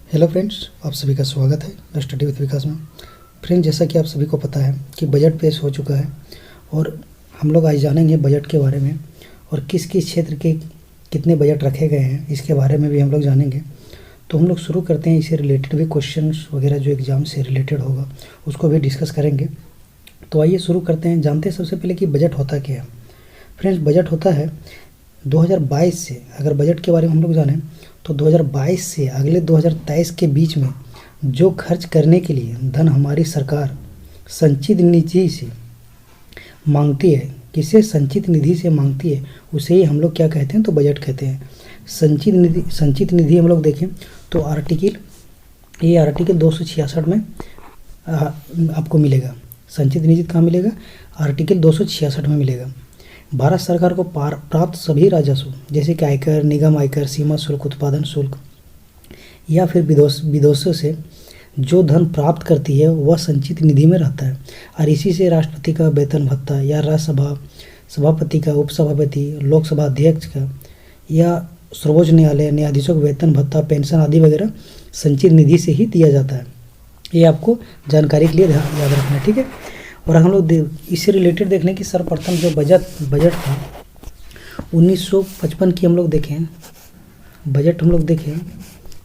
Hello friends, आप सभी का स्वागत है द स्टडी विद विकास में। फ्रेंड्स, जैसा कि आप सभी को पता है कि बजट पेश हो चुका है और हम लोग आज जानेंगे बजट के बारे में और किस किस क्षेत्र के कितने बजट रखे गए हैं इसके बारे में भी हम लोग जानेंगे। तो हम लोग शुरू करते हैं, इससे रिलेटेड भी क्वेश्चंस वगैरह जो एग्ज़ाम से रिलेटेड होगा उसको भी डिस्कस करेंगे। तो आइए शुरू करते हैं। जानते हैं सबसे पहले कि बजट होता क्या है। फ्रेंड्स, बजट होता है 2022 से, अगर बजट के बारे में हम लोग जानें तो 2022 से अगले 2023 के बीच में जो खर्च करने के लिए धन हमारी सरकार संचित निधि से मांगती है, किसे संचित निधि से मांगती है उसे ही हम लोग क्या कहते हैं, तो बजट कहते हैं। संचित निधि हम लोग देखें तो आर्टिकल 266 में आपको मिलेगा। संचित निधि कहाँ मिलेगा? आर्टिकल 266 में मिलेगा। भारत सरकार को प्राप्त सभी राजस्व जैसे कि आयकर, निगम आयकर, सीमा शुल्क, उत्पादन शुल्क या फिर विदेशों से जो धन प्राप्त करती है वह संचित निधि में रहता है और इसी से राष्ट्रपति का वेतन भत्ता या राज्यसभा सभापति का, उपसभापति, लोकसभा अध्यक्ष का या सर्वोच्च न्यायालय न्यायाधीशों का वेतन भत्ता, पेंशन आदि वगैरह संचित निधि से ही दिया जाता है। ये आपको जानकारी के लिए याद रखना है, ठीक है। और हम लोग इससे रिलेटेड देख लें कि सर्वप्रथम जो बजट था 1955 की हम लोग देखें, बजट हम लोग देखें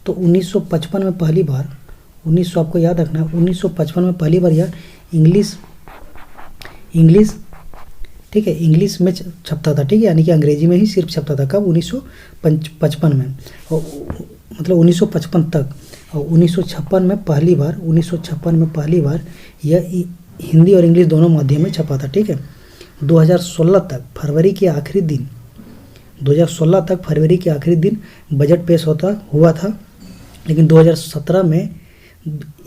तो 1955 में पहली बार 1900 आपको याद रखना है, 1955 में पहली बार यह इंग्लिश ठीक है, इंग्लिश में छपता था, ठीक है, यानी कि अंग्रेजी में ही सिर्फ छपता था। कब? 1955 में, और मतलब 1955 तक। और 1956 में पहली बार यह हिंदी और इंग्लिश दोनों माध्यम में छपा था, ठीक है। 2016 तक फरवरी के आखिरी दिन बजट पेश हुआ था, लेकिन 2017 में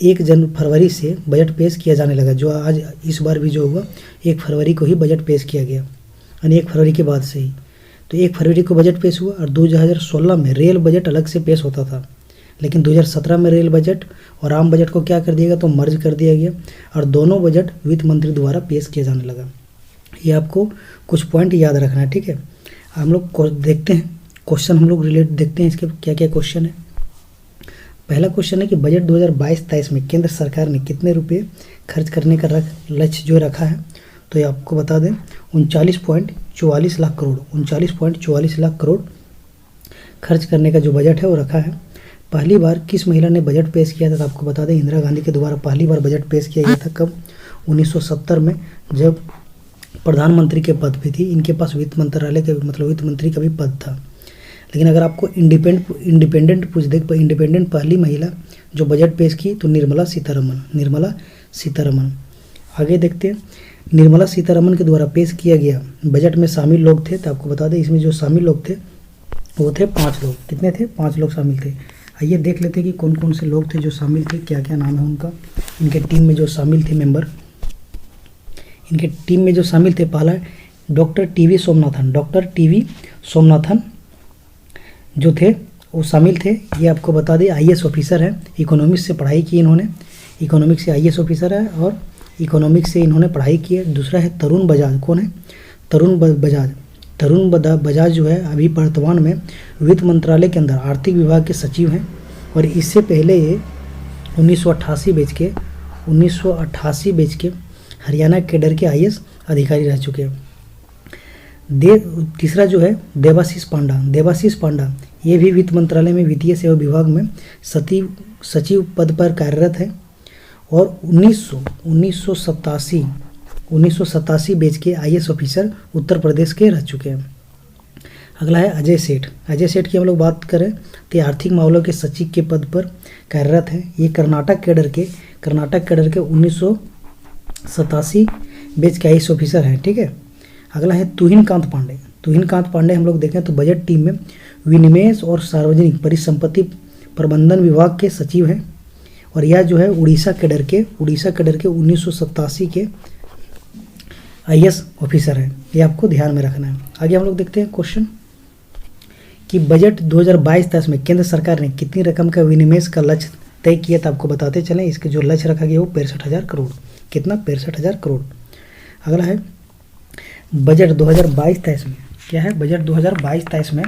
1 फरवरी से बजट पेश किया जाने लगा। जो आज इस बार भी जो हुआ 1 फरवरी को ही बजट पेश किया गया, यानी 1 फरवरी के बाद से ही। तो 1 फरवरी को बजट पेश हुआ और 2016 में रेल बजट अलग से पेश होता था, लेकिन 2017 में रेल बजट और आम बजट को क्या कर दिया गया, तो मर्ज कर दिया गया और दोनों बजट वित्त मंत्री द्वारा पेश किया जाने लगा। ये आपको कुछ पॉइंट याद रखना है, ठीक है। हम लोग देखते हैं क्वेश्चन, हम लोग देखते हैं इसके क्या क्या क्वेश्चन है। पहला क्वेश्चन है कि बजट 2022-23 में केंद्र सरकार ने कितने रुपये खर्च करने का लक्ष्य जो रखा है, तो ये आपको बता दें 39.44 लाख करोड़ खर्च करने का जो बजट है वो रखा है। पहली बार किस महिला ने बजट पेश किया था, तो आपको बता दें इंदिरा गांधी के द्वारा पहली बार बजट पेश किया गया था। कब? 1970 में, जब प्रधानमंत्री के पद पे थी। इनके पास वित्त मंत्रालय के मतलब वित्त मंत्री का भी पद था। लेकिन अगर आपको इंडिपेंडेंट पूछ दे, इंडिपेंडेंट पहली महिला जो बजट पेश की तो निर्मला सीतारमन। आगे देखते हैं, निर्मला सीतारमन के द्वारा पेश किया गया बजट में शामिल लोग थे, तो आपको बता दें इसमें जो शामिल लोग थे वो थे 5 लोग। कितने थे? 5 लोग शामिल थे। आइए देख लेते हैं कि कौन कौन से लोग थे जो शामिल थे, क्या क्या नाम है उनका। इनके टीम में जो शामिल थे मेंबर, इनके टीम में जो शामिल थे, पहला डॉक्टर टीवी सोमनाथन जो थे वो शामिल थे। ये आपको बता दें आईएएस ऑफिसर हैं, इकोनॉमिक्स से पढ़ाई की इन्होंने, इकोनॉमिक्स से आईएएस ऑफिसर है और इकोनॉमिक्स से इन्होंने पढ़ाई की है। दूसरा है तरुण बजाज। कौन है? तरुण बजाज जो है अभी वर्तमान में वित्त मंत्रालय के अंदर आर्थिक विभाग के सचिव हैं और इससे पहले ये 1988 बैच के हरियाणा कैडर के आईएएस अधिकारी रह चुके हैं। तीसरा जो है देवाशीष पांडा, ये भी वित्त मंत्रालय में वित्तीय सेवा विभाग में सचिव पद पर कार्यरत है और 1987 बैच के आईएएस ऑफिसर उत्तर प्रदेश के रह चुके हैं। अगला है अजय सेठ की हम लोग बात करें तो आर्थिक मामलों के सचिव के पद पर कार्यरत है। ये कर्नाटक कैडर के 1987 बैच के आईएएस ऑफिसर हैं, ठीक है। अगला है तुहिन कांत पांडे हम लोग देखें तो बजट टीम में विनिवेश और सार्वजनिक परिसंपत्ति प्रबंधन विभाग के सचिव हैं और यह जो है उड़ीसा कैडर के 1987 के आईएएस ऑफिसर हैं। ये आपको ध्यान में रखना है। आगे हम लोग देखते हैं क्वेश्चन कि बजट 2022-23 में केंद्र सरकार ने कितनी रकम का विनिवेश का लक्ष्य तय किया था, आपको बताते चलें। इसके जो लक्ष्य रखा गया वो 65,000 करोड़। कितना? 65,000 करोड़। अगला है बजट 2022-23 में क्या है? बजट 2022-23 में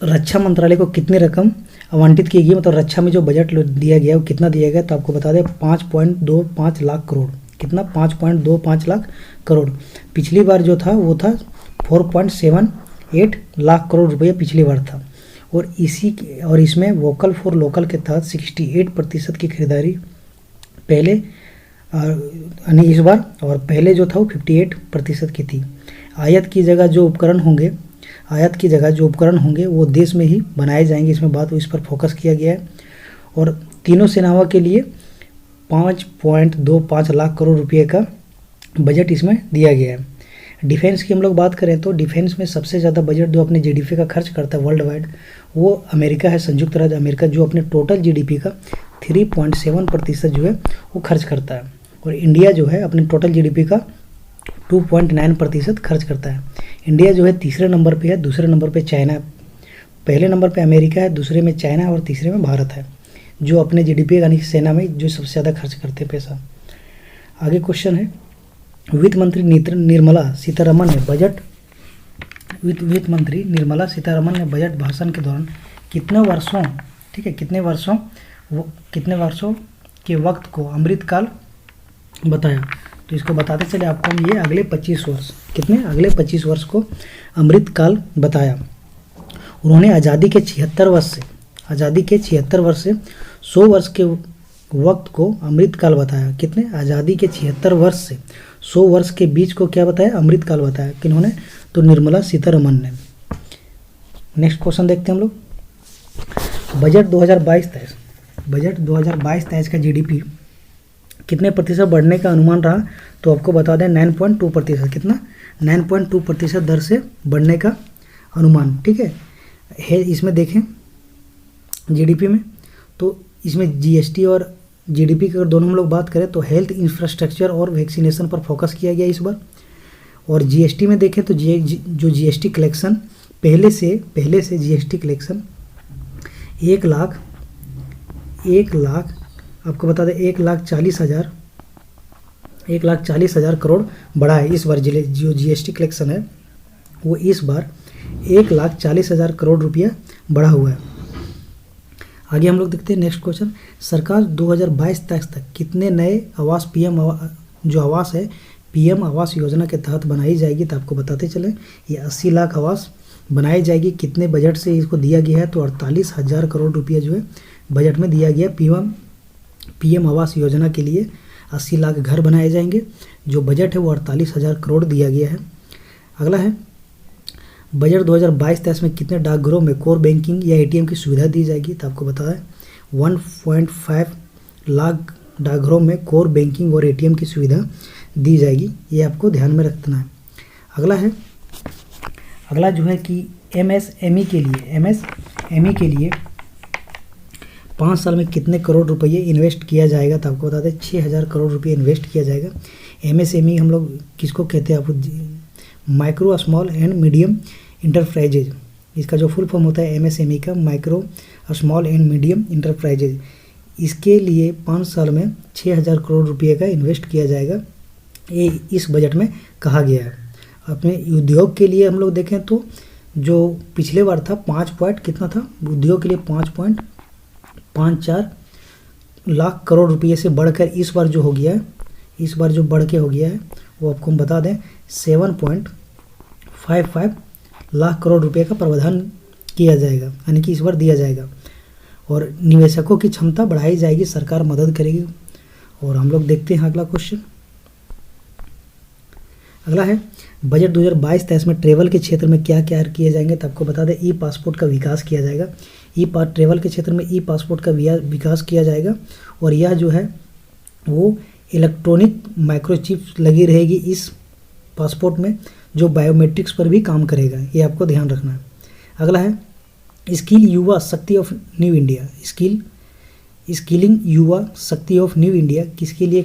रक्षा मंत्रालय को कितनी रकम आवंटित की गई, मतलब रक्षा में जो बजट दिया गया है वो कितना दिया गया, तो आपको बता दें 5.25 लाख करोड़। कितना? 5.25 लाख करोड़। पिछली बार जो था वो था 4.78 लाख करोड़ रुपये पिछली बार था। और इसमें वोकल फॉर लोकल के तहत 68% की खरीदारी पहले यानी इस बार, और पहले जो था वो 58% की थी। आयात की जगह जो उपकरण होंगे वो देश में ही बनाए जाएंगे, इसमें बात इस पर फोकस किया गया है। और तीनों सेनाओं के लिए 5.25 लाख करोड़ रुपये का बजट इसमें दिया गया है। डिफेंस की हम लोग बात करें तो डिफेंस में सबसे ज़्यादा बजट जो अपने जीडीपी का खर्च करता है वर्ल्ड वाइड, वो अमेरिका है, संयुक्त राज्य अमेरिका, जो अपने टोटल जीडीपी का 3.7% जो है वो खर्च करता है। और इंडिया जो है अपने टोटल जीडीपी का 2.9% खर्च करता है। इंडिया जो है तीसरे नंबर पे है, दूसरे नंबर पे चाइना, पहले नंबर पे अमेरिका है, दूसरे में चाइना है और तीसरे में भारत है, जो अपने जीडीपी यानी सेना में जो सबसे ज़्यादा खर्च करते हैं पैसा। आगे क्वेश्चन है, वित्त मंत्री निर्मला सीतारमण ने बजट भाषण के दौरान कितने वर्षों के वक्त को अमृतकाल बताया। तो इसको बताते चले आपको हम, ये अगले 25 वर्ष, अगले 25 वर्ष को अमृतकाल बताया। उन्होंने आज़ादी के 76 वर्ष से 100 वर्ष के वक्त को अमृतकाल बताया। कितने? आज़ादी के 76 वर्ष से 100 वर्ष के बीच को क्या बताया? अमृतकाल बताया। किन्होंने? तो निर्मला सीतारमण ने। नेक्स्ट क्वेश्चन देखते हैं हम लोग, बजट 2022-23 का जीडीपी कितने प्रतिशत बढ़ने का अनुमान रहा, तो आपको बता दें 9.2%। कितना? 9.2% दर से बढ़ने का अनुमान। ठीक है, इसमें देखें जीडीपी में, तो इसमें जीएसटी और जीडीपी की अगर दोनों हम लोग बात करें तो हेल्थ इंफ्रास्ट्रक्चर और वैक्सीनेशन पर फोकस किया गया इस बार। और जीएसटी में देखें तो जो जीएसटी कलेक्शन पहले से जीएसटी कलेक्शन 1 लाख आपको बता दें 1,40,000 करोड़ बढ़ा है इस बार। जो जीएसटी कलेक्शन है वो इस बार 1,40,000 करोड़ रुपया बढ़ा हुआ है। आगे हम लोग देखते हैं नेक्स्ट क्वेश्चन, सरकार 2022 तक कितने नए आवास पीएम आवास योजना के तहत बनाई जाएगी, तो आपको बताते चलें ये 80 लाख आवास बनाई जाएगी। कितने बजट से इसको दिया गया है, तो 48,000 करोड़ रुपया जो है बजट में दिया गया। पीएम आवास योजना के लिए 80 लाख घर बनाए जाएंगे, जो बजट है वो 48,000 करोड़ दिया गया है। अगला है, बजट 2022-23 में कितने डाकघरों में कोर बैंकिंग या एटीएम की सुविधा दी जाएगी, तो आपको बता दें 1.5 लाख डाकघरों में कोर बैंकिंग और एटीएम की सुविधा दी जाएगी, ये आपको ध्यान में रखना है। अगला जो है कि एमएसएमई के लिए 5 साल में कितने करोड़ रुपये इन्वेस्ट किया जाएगा, तो आपको बता दें 6,000 करोड़ रुपये इन्वेस्ट किया जाएगा। एमएसएमई हम लोग किसको कहते हैं, आपको micro small and medium enterprises, इसका जो फुल फॉर्म होता है एमएसएमई का, micro small and medium enterprises. इसके लिए 5 साल में 6,000 करोड़ रुपये का इन्वेस्ट किया जाएगा, ये इस बजट में कहा गया है। अपने उद्योग के लिए हम लोग देखें तो जो पिछले बार था 5 पॉइंट कितना था, उद्योग के लिए 5.54 लाख करोड़ रुपये से बढ़कर इस बार जो बढ़ के हो गया है वो आपको हम बता दें 7.55 लाख करोड़ रुपए का प्रावधान किया जाएगा, यानी कि इस बार दिया जाएगा। और निवेशकों की क्षमता बढ़ाई जाएगी, सरकार मदद करेगी। और हम लोग देखते हैं अगला क्वेश्चन। अगला है, बजट 2022-23 में ट्रेवल के क्षेत्र में क्या क्या किए जाएंगे, तो आपको बता दें ई पासपोर्ट का विकास किया जाएगा। ट्रेवल के क्षेत्र में ई पासपोर्ट का विकास किया जाएगा, और यह जो है वो इलेक्ट्रॉनिक माइक्रोचिप लगी रहेगी इस पासपोर्ट में, जो बायोमेट्रिक्स पर भी काम करेगा, ये आपको ध्यान रखना है। अगला है, स्किलिंग युवा शक्ति ऑफ न्यू इंडिया किसके लिए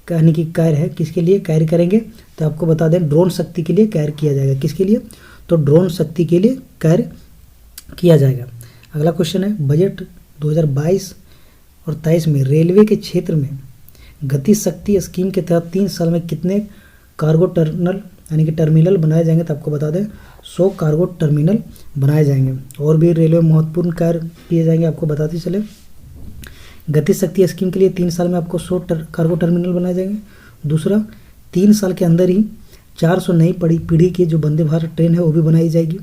कहने की कार्य है, किसके लिए कार्य करेंगे, तो आपको बता दें ड्रोन शक्ति के लिए कार्य किया जाएगा। किसके लिए, तो ड्रोन शक्ति के लिए कार्य किया जाएगा। अगला क्वेश्चन है, बजट 2022 और 23 में रेलवे के क्षेत्र में गति शक्ति स्कीम के तहत 3 साल में कितने कार्गो टर्मिनल यानी कि टर्मिनल बनाए जाएंगे। तो आपको बता दें 100 कार्गो टर्मिनल बनाए जाएंगे। और भी रेलवे महत्वपूर्ण कार्य किए जाएंगे, आपको बताते चले। गति शक्ति स्कीम के लिए 3 साल में आपको 100 कार्गो टर्मिनल बनाए जाएंगे। दूसरा, 3 साल के अंदर ही 400 नई पीढ़ी की जो वंदे भारत ट्रेन है वो भी बनाई जाएगी।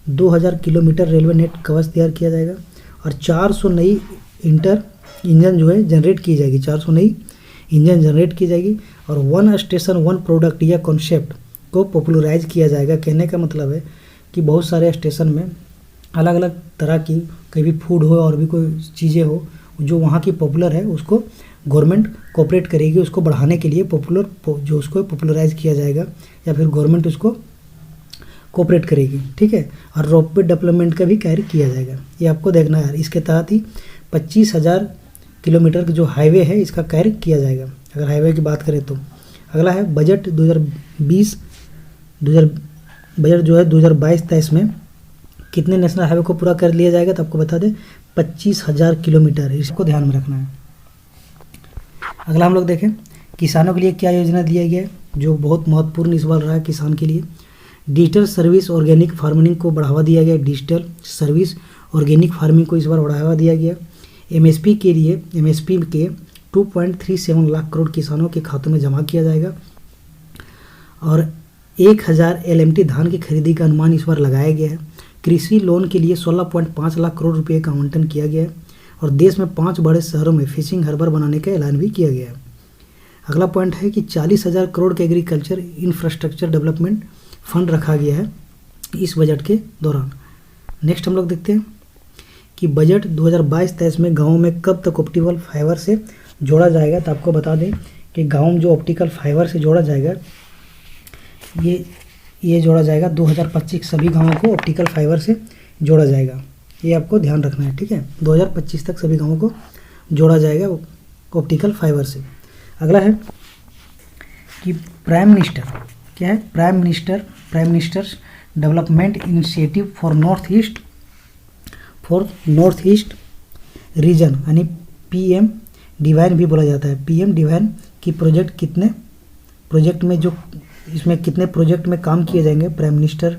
2000 किलोमीटर रेलवे नेट कवच तैयार किया जाएगा और 400 नई इंजन जो है जनरेट की जाएगी। 400 नई इंजन जनरेट की जाएगी और 1 स्टेशन 1 प्रोडक्ट या कॉन्सेप्ट को पॉपुलराइज किया जाएगा। कहने का मतलब है कि बहुत सारे स्टेशन में अलग अलग तरह की कभी फूड हो और भी कोई चीज़ें हो जो वहाँ की पॉपुलर है, उसको गवर्नमेंट कोऑपरेट करेगी उसको बढ़ाने के लिए। जो उसको पॉपुलराइज किया जाएगा या फिर गवर्नमेंट उसको कोऑपरेट करेगी, ठीक है। और रोपवे डेवलपमेंट का भी कार्य किया जाएगा, ये आपको देखना है। इसके तहत ही 25,000 किलोमीटर का जो हाईवे है इसका कार्य किया जाएगा, अगर हाईवे की बात करें तो। अगला है बजट 2022 2022-23 में कितने नेशनल हाईवे को पूरा कर लिया जाएगा। तो आपको बता दें 25,000 किलोमीटर, इसको ध्यान में रखना है। अगला हम लोग देखें किसानों के लिए क्या योजना दिया गया है, जो बहुत महत्वपूर्ण इस बार रहा है किसान के लिए। डिजिटल सर्विस ऑर्गेनिक फार्मिंग को बढ़ावा दिया गया। डिजिटल सर्विस ऑर्गेनिक फार्मिंग को इस बार बढ़ावा दिया गया। एमएसपी के 2.37 लाख करोड़ किसानों के खातों में जमा किया जाएगा और 1000 LMT धान की खरीदी का अनुमान इस बार लगाया गया है। कृषि लोन के लिए 16.5 लाख करोड़ रुपए का आवंटन किया गया है और देश में 5 बड़े शहरों में फिशिंग हार्बर बनाने का ऐलान भी किया गया है। अगला पॉइंट है कि 40,000 करोड़ के एग्रीकल्चर इंफ्रास्ट्रक्चर डेवलपमेंट फंड रखा गया है इस बजट के दौरान। नेक्स्ट हम लोग देखते हैं कि बजट 2022-23 में गाँव में कब तक ऑप्टिकल फाइबर से जोड़ा जाएगा। तो आपको बता दें कि गाँव में जो ऑप्टिकल फाइबर से जोड़ा जाएगा ये जोड़ा जाएगा 2025 सभी गाँवों को ऑप्टिकल फाइबर से जोड़ा जाएगा, ये आपको ध्यान रखना है, ठीक है। 2025 तक सभी गाँवों को जोड़ा जाएगा ऑप्टिकल फाइबर से। अगला है कि प्राइम मिनिस्टर क्या है, prime ministers development initiative for north east region यानी PM डिवाइन भी बोला जाता है। PM डिवाइन की कितने प्रोजेक्ट में काम किए जाएंगे prime minister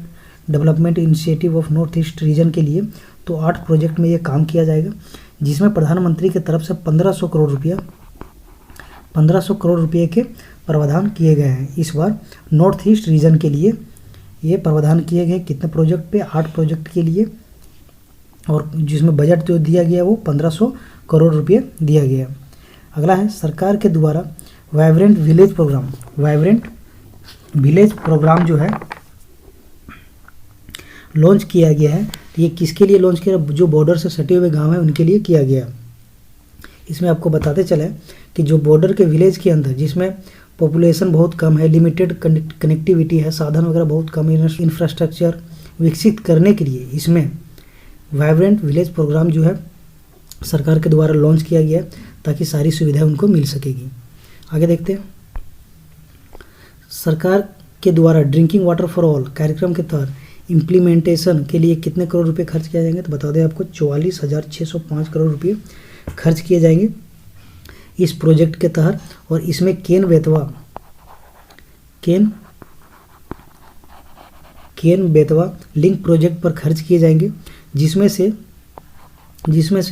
development initiative of north east region के लिए। तो 8 प्रोजेक्ट में ये काम किया जाएगा, जिसमें प्रधानमंत्री की तरफ से 1500 करोड़ रुपये के प्रावधान किए गए हैं। इस बार नॉर्थ ईस्ट रीजन के लिए ये प्रावधान किए गए कितने प्रोजेक्ट पे, 8 प्रोजेक्ट के लिए, और जिसमें बजट जो दिया गया वो 1500 करोड़ रुपये दिया गया। अगला है सरकार के द्वारा वाइब्रेंट विलेज प्रोग्राम जो है लॉन्च किया गया है। ये किसके लिए लॉन्च किया, जो बॉर्डर से सटे हुए गांव हैं उनके लिए किया गया। इसमें आपको बताते चले कि जो बॉर्डर के विलेज के अंदर जिसमें पॉपुलेशन बहुत कम है, लिमिटेड कनेक्टिविटी है, साधन वगैरह बहुत कम है, इंफ्रास्ट्रक्चर विकसित करने के लिए इसमें वाइब्रेंट विलेज प्रोग्राम जो है सरकार के द्वारा लॉन्च किया गया ताकि सारी सुविधाएं उनको मिल सकेगी। आगे देखते हैं सरकार के द्वारा ड्रिंकिंग वाटर फॉर ऑल कार्यक्रम के तहत इम्प्लीमेंटेशन के लिए कितने करोड़ रुपए खर्च किए जाएंगे। तो बता दें आपको 44,605 करोड़ रुपये खर्च किए जाएंगे इस प्रोजेक्ट के तहत। और इसमें केन बेतवा लिंक प्रोजेक्ट पर खर्च किए जाएंगे, जिसमें से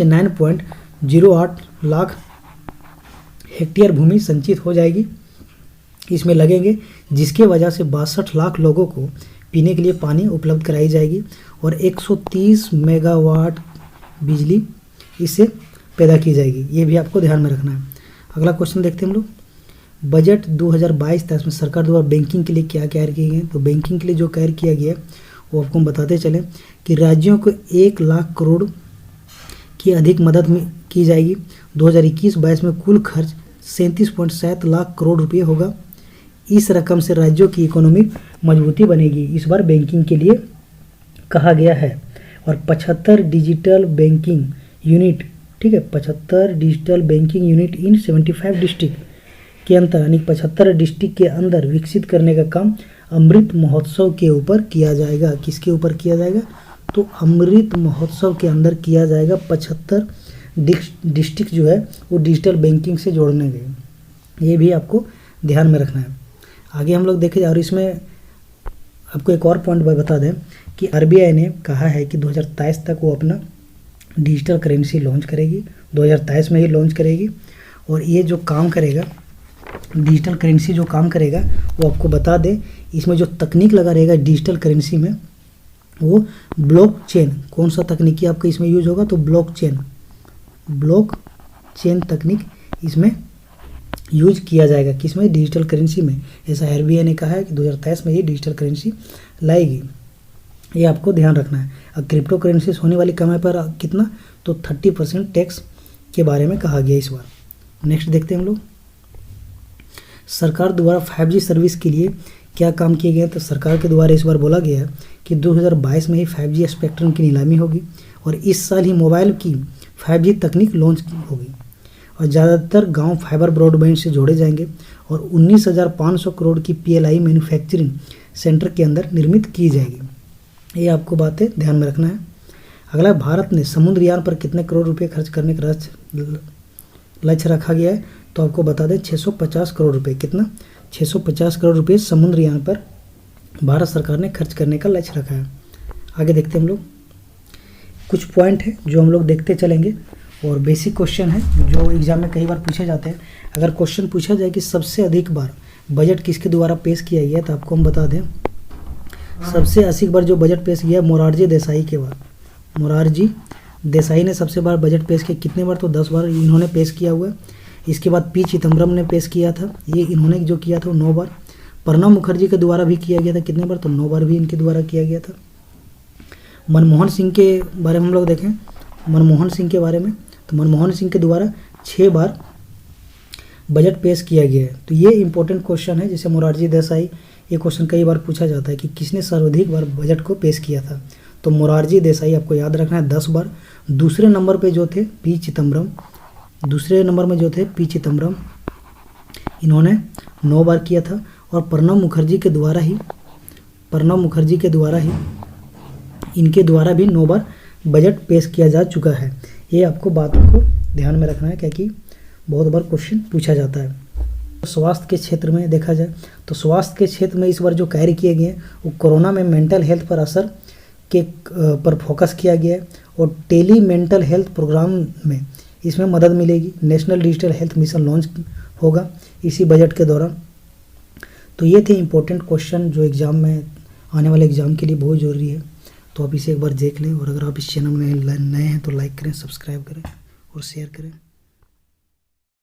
9.08 लाख हेक्टेयर भूमि संचित हो जाएगी, इसमें लगेंगे, जिसके वजह से 62 लाख लोगों को पीने के लिए पानी उपलब्ध कराई जाएगी और 130 मेगावाट बिजली इससे पैदा की जाएगी। ये भी आपको ध्यान में रखना है। अगला क्वेश्चन देखते हैं हम लोग, बजट 2022-23 में सरकार द्वारा बैंकिंग के लिए क्या कार्य किए गए। तो बैंकिंग के लिए जो कार्य किया गया वो आपको हम बताते चलें कि राज्यों को 1 लाख करोड़ की अधिक मदद में की जाएगी। 2021-22 में कुल खर्च 37.7 लाख करोड़ रुपये होगा। इस रकम से राज्यों की इकोनॉमिक मजबूती बनेगी, इस बार बैंकिंग के लिए कहा गया है। और 75 डिजिटल बैंकिंग यूनिट, ठीक है, 75 digital banking unit in 75 district के अंदर यानी 75 डिस्ट्रिक्ट के अंदर विकसित करने का काम अमृत महोत्सव के ऊपर किया जाएगा। किसके ऊपर किया जाएगा, तो अमृत महोत्सव के अंदर किया जाएगा। 75 डिस्ट्रिक्ट जो है वो डिजिटल बैंकिंग से जोड़ने गए, ये भी आपको ध्यान में रखना है। आगे हम लोग देखें और इसमें आपको एक और पॉइंट बता दें कि आरबीआई ने कहा है कि 2023 तक वो अपना डिजिटल करेंसी लॉन्च करेगी, 2023 में ही लॉन्च करेगी। और ये जो काम करेगा, डिजिटल करेंसी जो काम करेगा वो आपको बता दें, इसमें जो तकनीक लगा रहेगा डिजिटल करेंसी में वो ब्लॉकचेन। कौन सा तकनीकी आपका इसमें यूज होगा? तो ब्लॉकचेन तकनीक इसमें यूज किया जाएगा। किसमें? डिजिटल करेंसी में। ऐसा आरबीआई ने कहा है कि 2023 में ही डिजिटल करेंसी लाएगी, ये आपको ध्यान रखना है। अब क्रिप्टो करेंसी होने वाली कमाई पर कितना? तो 30% टैक्स के बारे में कहा गया इस बार। नेक्स्ट देखते हैं हम लोग, सरकार द्वारा 5G सर्विस के लिए क्या काम किए गए। तो सरकार के द्वारा इस बार बोला गया है कि 2022 में ही 5G स्पेक्ट्रम की नीलामी होगी और इस साल ही मोबाइल की 5G तकनीक लॉन्च होगी और ज़्यादातर गांव फाइबर ब्रॉडबैंड से जोड़े जाएंगे और 19,500 करोड़ की PLI मैन्युफैक्चरिंग सेंटर के अंदर निर्मित की जाएगी। ये आपको बातें ध्यान में रखना है। अगला, भारत ने समुद्रयान पर कितने करोड़ रुपए खर्च करने का लक्ष्य रखा गया है। तो आपको बता दें 650 करोड़ रुपए। कितना? 650 करोड़ रुपए समुद्रयान पर भारत सरकार ने खर्च करने का लक्ष्य रखा है। आगे देखते हैं हम लोग, कुछ पॉइंट है जो हम लोग देखते चलेंगे और बेसिक क्वेश्चन है जो एग्जाम में कई बार पूछे जाते हैं। अगर क्वेश्चन पूछा जाए कि सबसे अधिक बार बजट किसके द्वारा पेश किया गया, तो आपको हम बता दें सबसे अधिक बार जो बजट पेश किया मोरारजी देसाई के बाद। मोरारजी देसाई ने सबसे बार बजट पेश किया। कितने बार? तो 10 बार इन्होंने पेश किया हुआ है। इसके बाद पी चिदम्बरम ने पेश किया था, ये इन्होंने जो किया था 9 बार। प्रणब मुखर्जी के द्वारा भी किया गया था। कितने बार? तो 9 बार भी इनके द्वारा किया गया था। मनमोहन सिंह के बारे में हम लोग देखें, मनमोहन सिंह के बारे में, तो मनमोहन सिंह के द्वारा 6 बार बजट पेश किया गया है। तो ये इंपॉर्टेंट क्वेश्चन है। जैसे मोरारजी देसाई, ये क्वेश्चन कई बार पूछा जाता है कि किसने सर्वाधिक बार बजट को पेश किया था। तो मोरारजी देसाई आपको याद रखना है 10 बार। दूसरे नंबर पे जो थे पी चिदम्बरम, दूसरे नंबर में जो थे पी चिदम्बरम, इन्होंने 9 बार किया था। और प्रणब मुखर्जी के द्वारा ही इनके द्वारा भी 9 बार बजट पेश किया जा चुका है। ये आपको बातों को ध्यान में रखना है क्योंकि बहुत बार क्वेश्चन पूछा जाता है। स्वास्थ्य के क्षेत्र में देखा जाए तो स्वास्थ्य के क्षेत्र में इस बार जो कार्य किए गए हैं वो कोरोना में मेंटल हेल्थ पर असर के पर फोकस किया गया है और टेली मेंटल हेल्थ प्रोग्राम में इसमें मदद मिलेगी। National digital health mission launch होगा इसी बजट के दौरान। तो ये थे इंपॉर्टेंट क्वेश्चन जो एग्ज़ाम में आने वाले एग्ज़ाम के लिए बहुत ज़रूरी है। तो आप इसे एक बार देख लें और अगर आप इस चैनल में नए हैं तो लाइक करें, सब्सक्राइब करें और शेयर करें।